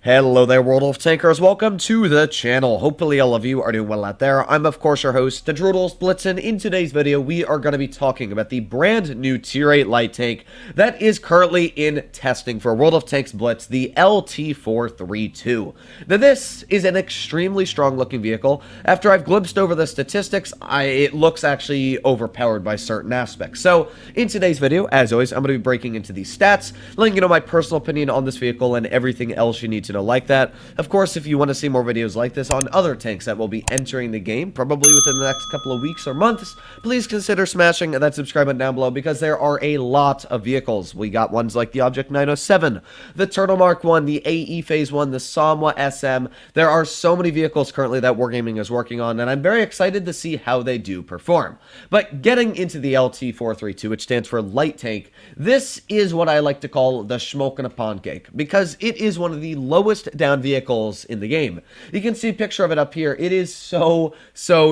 Hello there, World of Tankers. Welcome to the channel. Hopefully all of you are doing well out there. I'm, of course, your host, the Droodles Blitz, and in today's video, we are going to be talking about the brand new Tier 8 light tank that is currently in testing for World of Tanks Blitz, the LT432. Now, this is an extremely strong-looking vehicle. After I've glimpsed over the statistics, it looks actually overpowered by certain aspects. So, in today's video, as always, I'm going to be breaking into these stats, letting you know my personal opinion on this vehicle and everything else you need to know like that. Of course, if you want to see more videos like this on other tanks that will be entering the game, probably within the next couple of weeks or months, please consider smashing that subscribe button down below because there are a lot of vehicles. We got ones like the Object 907, the Turtle Mark 1, the AE Phase 1, the Samwa SM. There are so many vehicles currently that Wargaming is working on, and I'm very excited to see how they do perform. But getting into the LT432, which stands for Light Tank, this is what I like to call the schmoke in a pancake, because it is one of the lowest down vehicles in the game. You can see a picture of it up here. It is so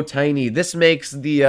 tiny. This makes the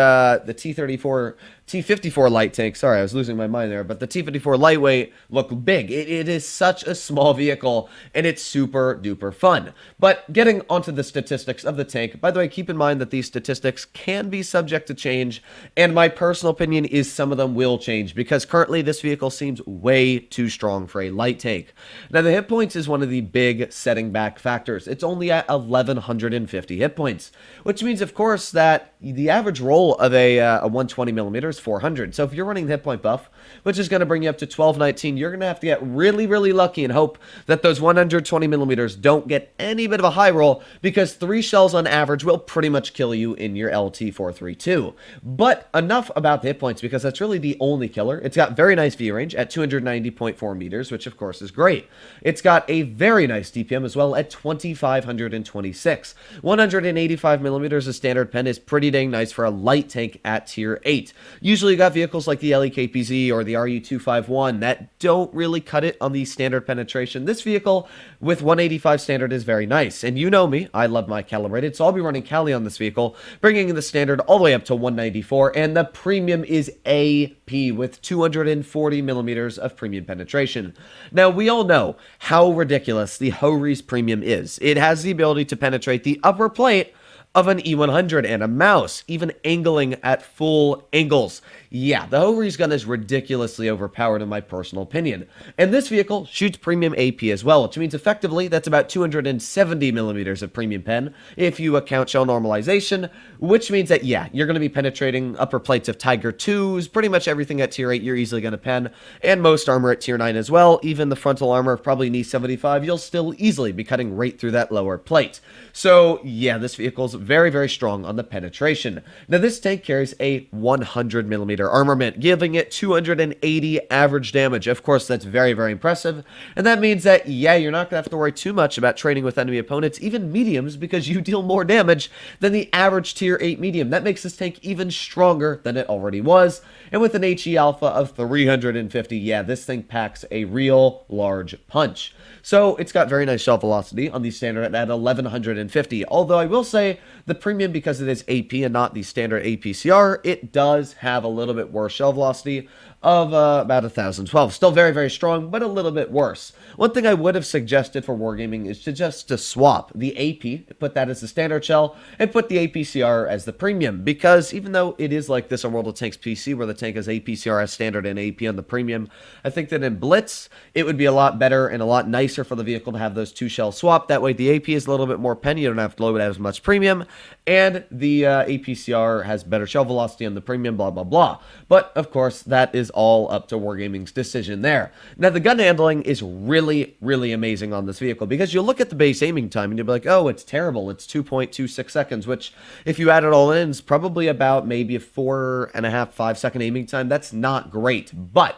T54 light tank, sorry, I was losing my mind there, but the T54 lightweight look big. It is such a small vehicle, and it's super duper fun. But getting onto the statistics of the tank, by the way, keep in mind that these statistics can be subject to change, and my personal opinion is some of them will change, because currently this vehicle seems way too strong for a light tank. Now, the hit points is one of the big setting back factors. It's only at 1150 hit points, which means, of course, that the average roll of a 120mm is 400. So if you're running the hit point buff, which is going to bring you up to 1219, you're going to have to get really lucky and hope that those 120mm don't get any bit of a high roll, because 3 shells on average will pretty much kill you in your LT432. But enough about the hit points, because that's really the only killer. It's got very nice view range at 290.4 meters, which of course is great. It's got a very nice DPM as well at 2526. 185mm of standard pen is pretty dang nice for a light tank at tier 8. Usually you got vehicles like the LEKPZ or the RU251 that don't really cut it on the standard penetration. This vehicle with 185 standard is very nice, and you know me, I love my calibrated, so I'll be running Cali on this vehicle, bringing the standard all the way up to 194, and the premium is AP with 240mm of premium penetration. Now, we all know how ridiculous the Ho-Re's premium is. It has the ability to penetrate the upper plate of an E100 and a mouse, even angling at full angles. Yeah, the Ho-Re's gun is ridiculously overpowered in my personal opinion. And this vehicle shoots premium AP as well, which means effectively that's about 270mm of premium pen if you account shell normalization, which means that, yeah, you're going to be penetrating upper plates of Tiger 2s, pretty much everything at tier 8 you're easily going to pen, and most armor at tier 9 as well. Even the frontal armor of probably knee 75, you'll still easily be cutting right through that lower plate. So, yeah, this vehicle's very strong on the penetration. Now, this tank carries a 100mm armament, giving it 280 average damage. Of course, that's very impressive, and that means that, yeah, you're not going to have to worry too much about trading with enemy opponents, even mediums, because you deal more damage than the average tier 8 medium. That makes this tank even stronger than it already was, and with an HE alpha of 350, yeah, this thing packs a real large punch. So, it's got very nice shell velocity on the standard at 1150, although I will say the premium, because it is AP and not the standard APCR, it does have a little bit worse shell velocity of about 1012. Still very strong, but a little bit worse. One thing I would have suggested for Wargaming is to swap the AP, put that as the standard shell, and put the APCR as the premium, because even though it is like this on World of Tanks PC, where the tank has APCR as standard and AP on the premium, I think that in Blitz, it would be a lot better and a lot nicer for the vehicle to have those two shells swapped. That way the AP is a little bit more pen, you don't have to load as much premium, and the APCR has better shell velocity on the premium, blah blah. But of course, that is all up to Wargaming's decision there. Now, the gun handling is really amazing on this vehicle, because you'll look at the base aiming time and you'll be like, oh, it's terrible, it's 2.26 seconds, which if you add it all in is probably about maybe a 4.5-5 second aiming time. That's not great, but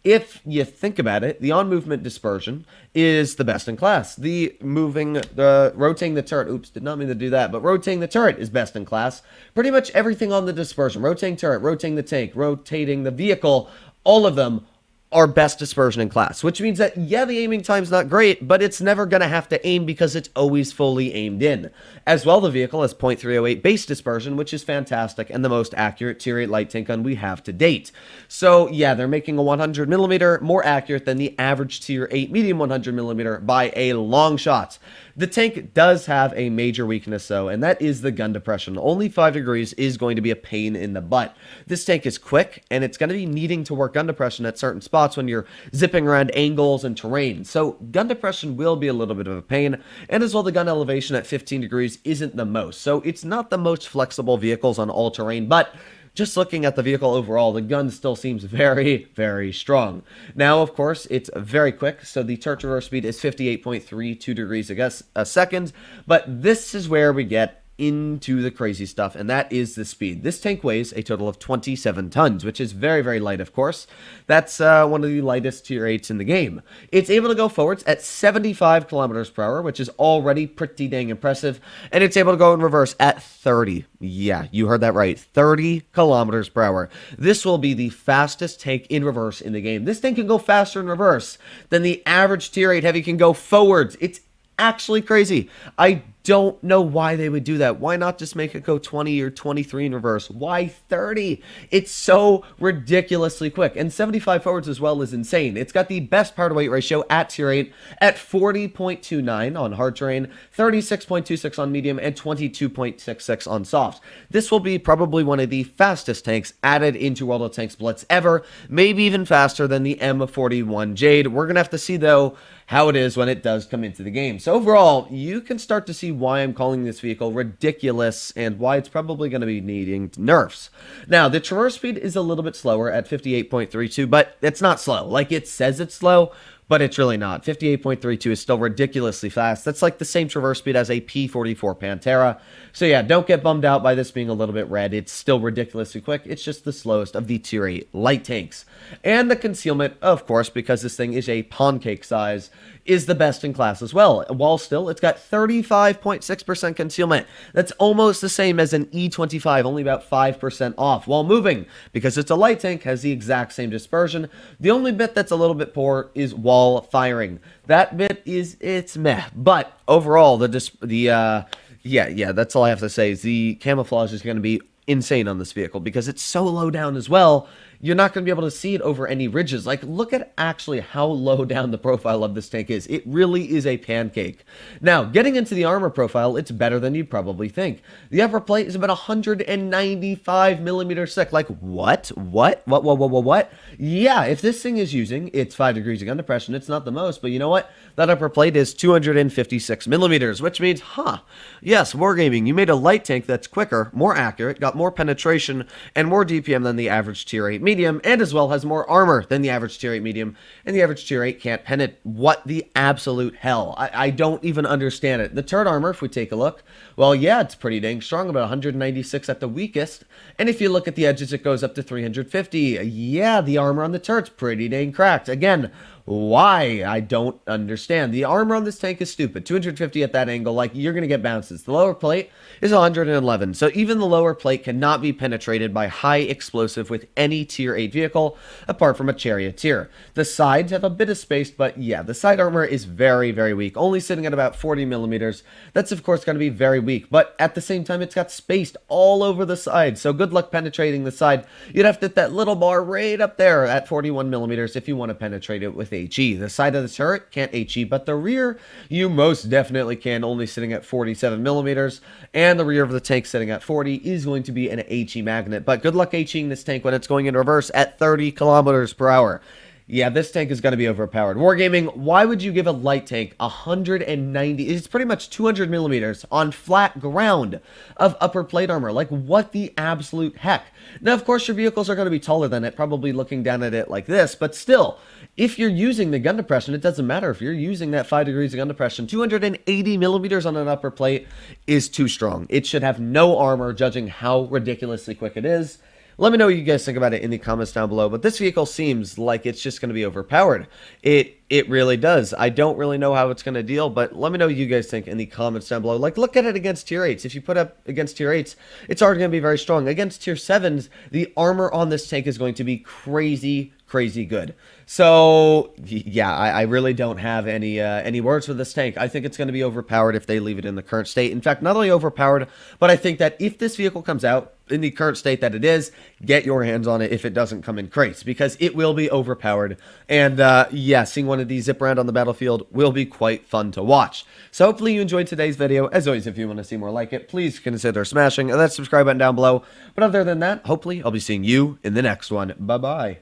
if you think about it, the on-movement dispersion is the best in class. Rotating the turret, oops, did not mean to do that, but rotating the turret is best in class. Pretty much everything on the dispersion, rotating turret, rotating the tank, rotating the vehicle, all of them our best dispersion in class, which means that, yeah, the aiming time's not great, but it's never going to have to aim because it's always fully aimed in. As well, the vehicle has .308 base dispersion, which is fantastic and the most accurate tier 8 light tank gun we have to date. So, yeah, they're making a 100mm more accurate than the average tier 8 medium 100mm by a long shot. The tank does have a major weakness, though, and that is the gun depression. Only 5 degrees is going to be a pain in the butt. This tank is quick, and it's going to be needing to work gun depression at certain spots when you're zipping around angles and terrain. So gun depression will be a little bit of a pain, and as well, the gun elevation at 15 degrees isn't the most. So it's not the most flexible vehicles on all terrain, but just looking at the vehicle overall, the gun still seems very, very strong. Now, of course, it's very quick, so the turret reverse speed is 58.32 degrees a second, but this is where we get into the crazy stuff, and that is the speed. This tank weighs a total of 27 tons, which is very, very light, of course. That's one of the lightest tier 8s in the game. It's able to go forwards at 75 kilometers per hour, which is already pretty dang impressive, and it's able to go in reverse at 30. Yeah, you heard that right. 30 kilometers per hour. This will be the fastest tank in reverse in the game. This tank can go faster in reverse than the average tier 8 heavy can go forwards. It's actually crazy. I don't know why they would do that. Why not just make it go 20 or 23 in reverse? Why 30? It's so ridiculously quick. And 75 forwards as well is insane. It's got the best power to weight ratio at tier 8 at 40.29 on hard terrain, 36.26 on medium, and 22.66 on soft. This will be probably one of the fastest tanks added into World of Tanks Blitz ever, maybe even faster than the M41 Jade. We're going to have to see, though, how it is when it does come into the game. So overall, you can start to see why I'm calling this vehicle ridiculous and why it's probably going to be needing nerfs. Now, the traverse speed is a little bit slower at 58.32, but it's not slow. Like, it says it's slow, but it's really not. 58.32 is still ridiculously fast. That's like the same traverse speed as a P44 Pantera. So yeah, don't get bummed out by this being a little bit red. It's still ridiculously quick. It's just the slowest of the tier 8 light tanks. And the concealment, of course, because this thing is a pancake size, is the best in class as well. While still, it's got 35.6% concealment. That's almost the same as an E25, only about 5% off. While moving, because it's a light tank, has the exact same dispersion. The only bit that's a little bit poor is wall firing. That bit it's meh. But overall, yeah, that's all I have to say. Is the camouflage is going to be insane on this vehicle because it's so low down as well. You're not going to be able to see it over any ridges. Like, look at actually how low down the profile of this tank is. It really is a pancake. Now, getting into the armor profile, it's better than you probably think. The upper plate is about 195 millimeters thick. Like, what? Yeah, if this thing is using its 5 degrees of gun depression, it's not the most, but you know what? That upper plate is 256 millimeters, which means, yes, Wargaming, you made a light tank that's quicker, more accurate, got more penetration, and more DPM than the average tier 8 medium, and as well has more armor than the average tier 8 medium, and the average tier 8 can't penetrate. What the absolute hell? I don't even understand it. The turret armor, if we take a look, well, yeah, it's pretty dang strong, about 196 at the weakest, and if you look at the edges, it goes up to 350. Yeah, the armor on the turret's pretty dang cracked. Again, why? I don't understand. The armor on this tank is stupid. 250 at that angle, like, you're going to get bounces. The lower plate is 111, so even the lower plate cannot be penetrated by high explosive with any tier 8 vehicle, apart from a charioteer. The sides have a bit of space, but yeah, the side armor is very, very weak, only sitting at about 40 millimeters. That's, of course, going to be very weak, but at the same time, it's got spaced all over the side, so good luck penetrating the side. You'd have to hit that little bar right up there at 41 millimeters if you want to penetrate it with HE. The side of the turret can't HE, but the rear, you most definitely can, only sitting at 47 millimeters, and the rear of the tank sitting at 40 is going to be an HE magnet, but good luck HEing this tank when it's going in reverse at 30 kilometers per hour. Yeah, this tank is going to be overpowered. Wargaming, why would you give a light tank 190, it's pretty much 200 millimeters on flat ground of upper plate armor? Like, what the absolute heck? Now, of course, your vehicles are going to be taller than it, probably looking down at it like this, but still, if you're using the gun depression, it doesn't matter. If you're using that 5 degrees of gun depression, 280 millimeters on an upper plate is too strong. It should have no armor, judging how ridiculously quick it is. Let me know what you guys think about it in the comments down below, but this vehicle seems like it's just going to be overpowered. It really does. I don't really know how it's going to deal, but let me know what you guys think in the comments down below. Like, look at it against tier 8s. If you put up against tier 8s, it's already going to be very strong. Against tier 7s, the armor on this tank is going to be crazy, crazy good. So yeah, I really don't have any words for this tank. I think it's going to be overpowered if they leave it in the current state. In fact, not only overpowered, but I think that if this vehicle comes out in the current state that it is, get your hands on it if it doesn't come in crates, because it will be overpowered. And yeah, seeing one of these zip around on the battlefield will be quite fun to watch. So hopefully you enjoyed today's video. As always, if you want to see more like it, please consider smashing that subscribe button down below. But other than that, hopefully I'll be seeing you in the next one. Bye bye.